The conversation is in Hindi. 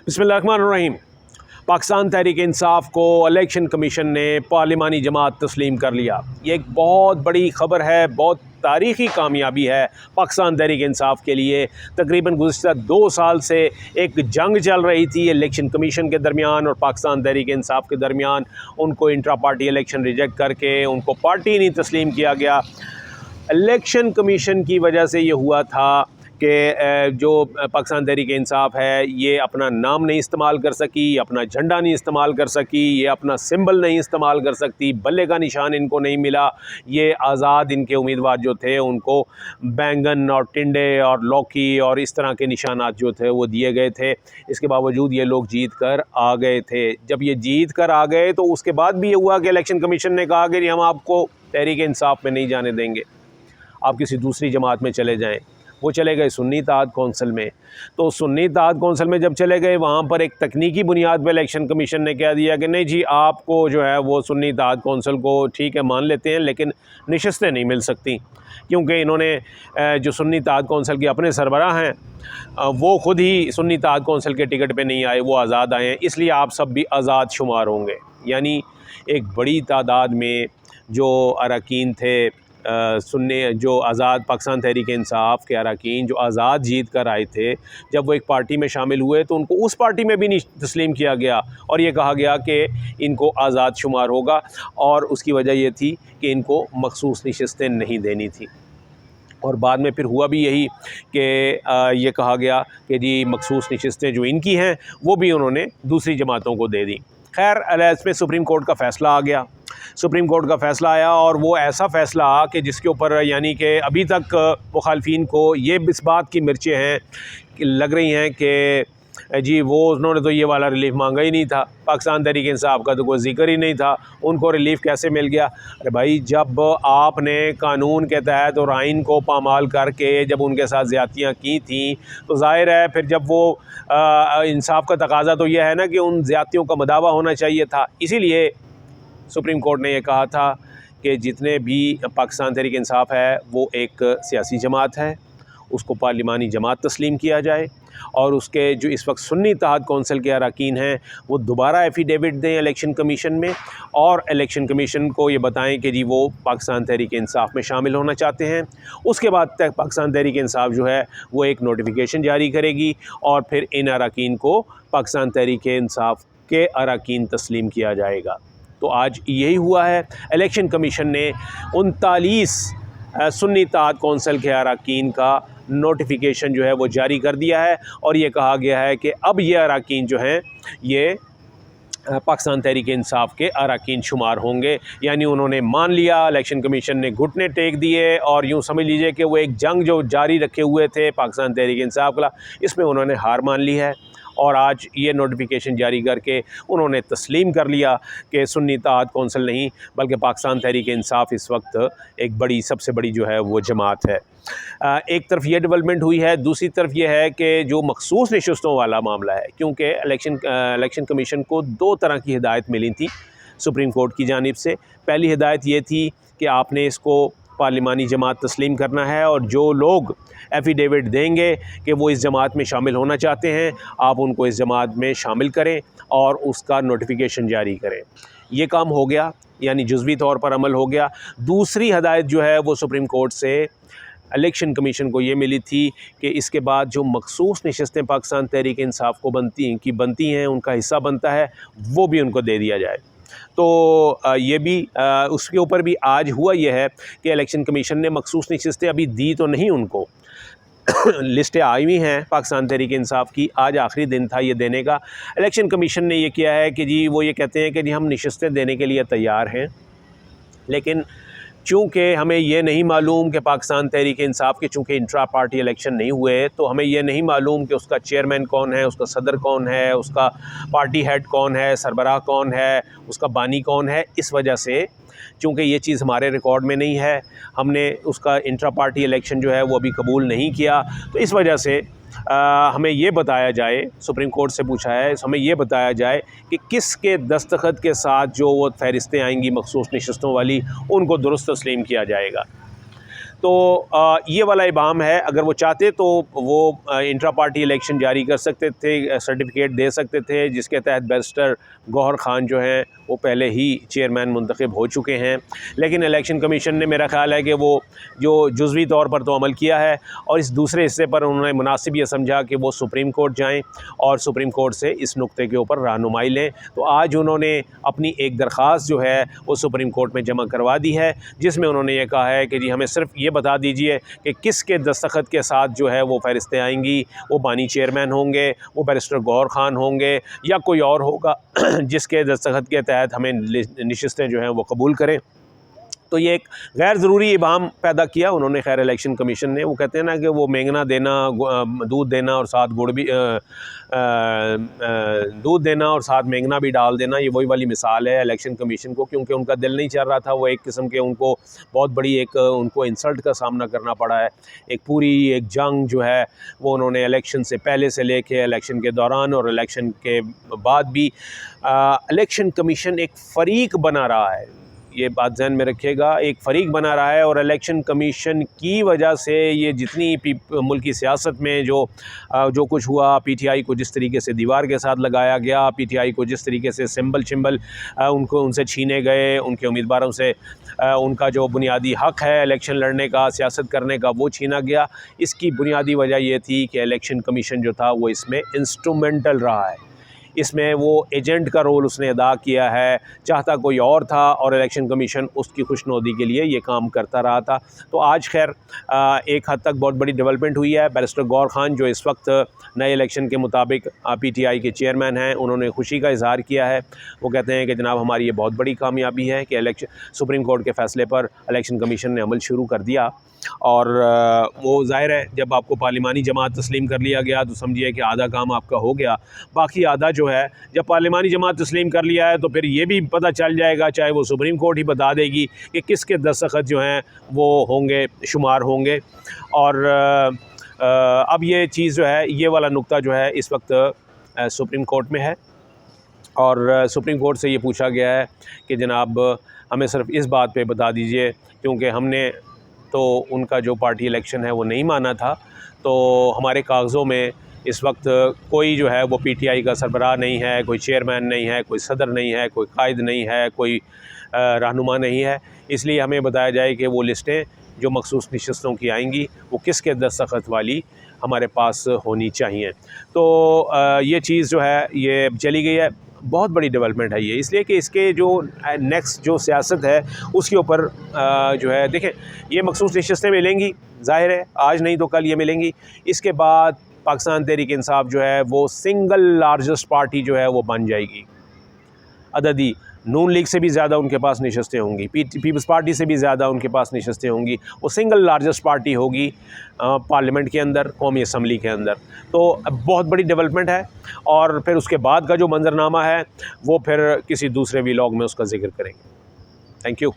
बिस्मिल्लाहिर्रहमानिर्रहीम। पाकिस्तान तहरीक इंसाफ को इलेक्शन कमीशन ने पार्लिमानी जमात तस्लीम कर लिया। ये एक बहुत बड़ी ख़बर है, बहुत तारीख़ी कामयाबी है पाकिस्तान तहरीक इंसाफ के लिए। तकरीबन गुज़िश्ता 2 साल से एक जंग चल रही थी इलेक्शन कमीशन के दरमियान और पाकिस्तान तहरीक इंसाफ के दरमियान। उनको इंट्रा पार्टी इलेक्शन रिजेक्ट करके उनको पार्टी नहीं तस्लीम किया गया। इलेक्शन कमीशन की वजह से ये हुआ था कि जो पाकिस्तान तहरीक इंसाफ है ये अपना नाम नहीं इस्तेमाल कर सकी, अपना झंडा नहीं इस्तेमाल कर सकी, ये अपना सिंबल नहीं इस्तेमाल कर सकती, बल्ले का निशान इनको नहीं मिला। ये आज़ाद इनके उम्मीदवार जो थे उनको बैंगन और टिंडे और लौकी और इस तरह के निशानात जो थे वो दिए गए थे। इसके बावजूद ये लोग जीत कर आ गए थे। जब ये जीत कर आ गए तो उसके बाद भी ये हुआ कि इलेक्शन कमीशन ने कहा कि हम आपको तहरीक इंसाफ में नहीं जाने देंगे, आप किसी दूसरी जमात में चले जाएँ। वो चले गए सुन्नी इत्तेहाद कौंसिल में। तो सुन्नी इत्तेहाद कौंसिल में जब चले गए वहाँ पर एक तकनीकी बुनियाद पर इलेक्शन कमीशन ने कह दिया कि नहीं जी, आपको जो है वो सुन्नी इत्तेहाद कौंसिल को ठीक है मान लेते हैं, लेकिन नशस्तें नहीं मिल सकती, क्योंकि इन्होंने जो सुन्नी इत्तेहाद कौंसिल के अपने सरबराह हैं वो ख़ुद ही सुन्नी इत्तेहाद कौंसिल के टिकट पर नहीं आए, वो आज़ाद आए हैं, इसलिए आप सब भी आज़ाद शुमार होंगे। यानी एक बड़ी तादाद में जो अरकान थे सुन्नी, जो आज़ाद पाकिस्तान तहरीक इंसाफ के अरकान जो आज़ाद जीत कर आए थे, जब वो एक पार्टी में शामिल हुए तो उनको उस पार्टी में भी नहीं तस्लीम किया गया और ये कहा गया कि इनको आज़ाद शुमार होगा। और उसकी वजह ये थी कि इनको मखसूस नशस्तें नहीं देनी थी। और बाद में फिर हुआ भी यही कि ये कहा गया कि जी मखसूस नशस्तें जो इनकी हैं वो भी उन्होंने दूसरी जमातों को दे दी। खैर, इसमें सुप्रीम कोर्ट का फ़ैसला आ गया। सुप्रीम कोर्ट का फ़ैसला आया और वो ऐसा फ़ैसला कि जिसके ऊपर यानी कि अभी तक मुखालफिन को ये इस बात की मिर्चें हैं कि लग रही हैं कि जी वो उन्होंने तो ये वाला रिलीफ मांगा ही नहीं था, पाकिस्तान तहरीक इंसाफ का तो कोई ज़िक्र ही नहीं था, उनको रिलीफ कैसे मिल गया। अरे भाई, जब आपने कानून के तहत और आइन को पामाल करके जब उनके साथ ज़्यादतियाँ की थी तो ज़ाहिर है फिर जब वो इंसाफ का तकाजा तो यह है ना कि उन ज़्यादतियों का मदावा होना चाहिए था। इसीलिए सुप्रीम कोर्ट ने यह कहा था कि जितने भी पाकिस्तान तहरीक इंसाफ है वो एक सियासी जमात है, उसको पार्लिमानी जमात तस्लीम किया जाए और उसके जो इस वक्त सुन्नी इत्तेहाद कौंसिल के अरकान हैं वो दोबारा एफिडेविट दें इलेक्शन कमीशन में और इलेक्शन कमीशन को ये बताएं कि जी वो पाकिस्तान तहरीक इंसाफ में शामिल होना चाहते हैं। उसके बाद तक पाकिस्तान तहरीक इंसाफ जो है वो एक नोटिफिकेशन जारी करेगी और फिर इन अरकान को पाकिस्तान तहरीक इंसाफ के अरकान तस्लीम किया जाएगा। तो आज यही हुआ है। इलेक्शन कमीशन ने 39 सुन्नी इत्तेहाद कौंसिल के अरकान का नोटिफिकेशन जो है वो जारी कर दिया है और ये कहा गया है कि अब ये अरकान जो हैं ये पाकिस्तान तहरीक इंसाफ के अरकान शुमार होंगे। यानी उन्होंने मान लिया, इलेक्शन कमीशन ने घुटने टेक दिए और यूँ समझ लीजिए कि वो एक जंग जो जारी रखे हुए थे पाकिस्तान तहरीक इंसाफ का, इसमें उन्होंने हार मान ली है और आज ये नोटिफिकेशन जारी करके उन्होंने तस्लीम कर लिया कि सुन्नी इत्तेहाद कौंसिल नहीं बल्कि पाकिस्तान तहरीक इंसाफ इस वक्त एक बड़ी, सबसे बड़ी जो है वो जमात है। एक तरफ ये डेवलपमेंट हुई है, दूसरी तरफ ये है कि जो मखसूस नशस्तों वाला मामला है, क्योंकि इलेक्शन कमीशन को 2 तरह की हिदायत मिली थी सुप्रीम कोर्ट की जानिब से। पहली हिदायत ये थी कि आपने इसको पार्लिमानी जमात तस्लीम करना है और जो लोग एफिडेविट देंगे कि वो इस जमात में शामिल होना चाहते हैं आप उनको इस जमात में शामिल करें और उसका नोटिफिकेशन जारी करें। ये काम हो गया, यानी जुज़वी तौर पर अमल हो गया। दूसरी हदायत जो है वो सुप्रीम कोर्ट से इलेक्शन कमीशन को ये मिली थी कि इसके बाद जो मखसूस नशस्तें पाकिस्तान तहरीक इंसाफ को बनती हैं, उनका हिस्सा बनता है, वो भी उनको दे दिया जाए। तो ये भी उसके ऊपर भी आज हुआ यह है कि इलेक्शन कमीशन ने मखसूस नशस्तें अभी दी तो नहीं उनको लिस्टें आई हुई हैं पाकिस्तान तहरीक इंसाफ की, आज आखिरी दिन था ये देने का। इलेक्शन कमीशन ने ये किया है कि जी वो ये कहते हैं कि जी हम नशस्तें देने के लिए तैयार हैं, लेकिन चूँकि हमें ये नहीं मालूम कि पाकिस्तान तहरीक इंसाफ के चूँकि इंट्रा पार्टी इलेक्शन नहीं हुए तो हमें ये नहीं मालूम कि उसका चेयरमैन कौन है, उसका सदर कौन है, उसका पार्टी हेड कौन है, सरबराह कौन है, उसका बानी कौन है। इस वजह से चूँकि ये चीज़ हमारे रिकॉर्ड में नहीं है, हमने उसका इंट्रा पार्टी इलेक्शन जो है वो अभी कबूल नहीं किया, तो इस वजह से हमें ये बताया जाए, सुप्रीम कोर्ट से पूछा है, हमें ये बताया जाए कि किसके दस्तखत के साथ जो वो फहरिस्तें आएंगी मखसूस नशस्तों वाली उनको दुरुस्त तस्लीम किया जाएगा। तो ये वाला इबाम है, अगर वो चाहते तो वो इंट्रा पार्टी इलेक्शन जारी कर सकते थे, सर्टिफिकेट दे सकते थे, जिसके तहत बैरिस्टर गौहर ख़ान जो हैं वो पहले ही चेयरमैन मुंतखब हो चुके हैं। लेकिन इलेक्शन कमीशन ने, मेरा ख़्याल है कि वो जो जुज़वी तौर पर तो अमल किया है, और इस दूसरे हिस्से पर उन्होंने मुनासिब ये समझा कि वो सुप्रीम कोर्ट जाएँ और सुप्रीम कोर्ट से इस नुक्ते के ऊपर रहनुमाई लें। तो आज उन्होंने अपनी एक दरख्वास्त जो है वो सुप्रीम कोर्ट में जमा करवा दी है, जिसमें उन्होंने ये कहा है कि जी हमें सिर्फ ये बता दीजिए कि किसके दस्तखत के साथ जो है वो फ़हरिस्तें आएंगी, वो बानी चेयरमैन होंगे, वो बैरिस्टर गौहर ख़ान होंगे, या कोई और होगा जिसके दस्तखत के तहत हमें नशिस्तें जो हैं वो कबूल करें। तो ये एक गैर ज़रूरी इबाम पैदा किया उन्होंने खैर इलेक्शन कमीशन ने। वो कहते हैं ना कि वो मेंगना देना, दूध देना और साथ गुड़ भी दूध देना और साथ मेंगना भी डाल देना, ये वही वाली मिसाल है इलेक्शन कमीशन को, क्योंकि उनका दिल नहीं चल रहा था। वो एक किस्म के उनको बहुत बड़ी एक उनको इंसल्ट का सामना करना पड़ा है। एक पूरी एक जंग जो है वो उन्होंने इलेक्शन से पहले से लेके इलेक्शन के दौरान और इलेक्शन के बाद भी इलेक्शन कमीशन एक फ़रीक बना रहा है, ये बात ध्यान में रखिएगा, एक फ़रीक बना रहा है। और इलेक्शन कमीशन की वजह से ये जितनी मुल्क की सियासत में जो कुछ हुआ, पीटीआई को जिस तरीके से दीवार के साथ लगाया गया, पीटीआई को जिस तरीके से सिंबल उनसे छीने गए, उनके उम्मीदवारों से उनका जो बुनियादी हक़ है इलेक्शन लड़ने का, सियासत करने का, वो छीना गया। इसकी बुनियादी वजह ये थी कि इलेक्शन कमीशन जो था वो इसमें इंस्ट्रूमेंटल रहा है, इसमें वो एजेंट का रोल उसने अदा किया है। चाहता कोई और था और इलेक्शन कमीशन उसकी खुशनुदी के लिए ये काम करता रहा था। तो आज खैर एक हद तक बहुत बड़ी डेवलपमेंट हुई है। बैरिस्टर गौहर ख़ान जो इस वक्त नए इलेक्शन के मुताबिक पीटीआई के चेयरमैन हैं, उन्होंने खुशी का इजहार किया है। वो कहते हैं कि जनाब हमारी ये बहुत बड़ी कामयाबी है कि सुप्रीम कोर्ट के फ़ैसले पर इलेक्शन कमीशन ने अमल शुरू कर दिया। और वो ज़ाहिर है जब आपको पार्लिमानी जमात तस्लीम कर लिया गया तो समझिए कि आधा काम आपका हो गया। बाकी आधा जो है, जब पार्लिमानी जमात तस्लीम कर लिया है तो फिर ये भी पता चल जाएगा, चाहे वो सुप्रीम कोर्ट ही बता देगी कि किसके दस्तखत जो हैं वो होंगे, शुमार होंगे। और अब ये चीज़ जो है, ये वाला नुक्ता जो है इस वक्त सुप्रीम कोर्ट में है, और सुप्रीम कोर्ट से ये पूछा गया है कि जनाब हमें सिर्फ इस बात पे बता दीजिए, क्योंकि हमने तो उनका जो पार्टी इलेक्शन है वो नहीं माना था, तो हमारे कागज़ों में इस वक्त कोई जो है वो पीटीआई का सरबराह नहीं है, कोई चेयरमैन नहीं है, कोई सदर नहीं है, कोई कायद नहीं है, कोई रहनुमा नहीं है। इसलिए हमें बताया जाए कि वो लिस्टें जो मखसूस नशिस्तों की आएंगी वो किसके दस्तखत वाली हमारे पास होनी चाहिए। तो ये चीज़ जो है ये चली गई है। बहुत बड़ी डेवलपमेंट है ये, इसलिए कि इसके जो नेक्स्ट जो सियासत है उसके ऊपर जो है देखें, ये मखसूस नशिस्तें मिलेंगी, ज़ाहिर है आज नहीं तो कल ये मिलेंगी। इसके बाद पाकिस्तान तहरीक इंसाफ जो है वो सिंगल लार्जेस्ट पार्टी जो है वो बन जाएगी। अददी नून लीग से भी ज़्यादा उनके पास नशिस्तें होंगी, पीपल्स पार्टी से भी ज़्यादा उनके पास नशिस्तें होंगी। वो सिंगल लार्जेस्ट पार्टी होगी पार्लियामेंट के अंदर, कौमी असम्बली के अंदर। तो बहुत बड़ी डेवलपमेंट है। और फिर उसके बाद का जो मंजरनामा है वो फिर किसी दूसरे व्लॉग में उसका जिक्र करेंगे। Thank you.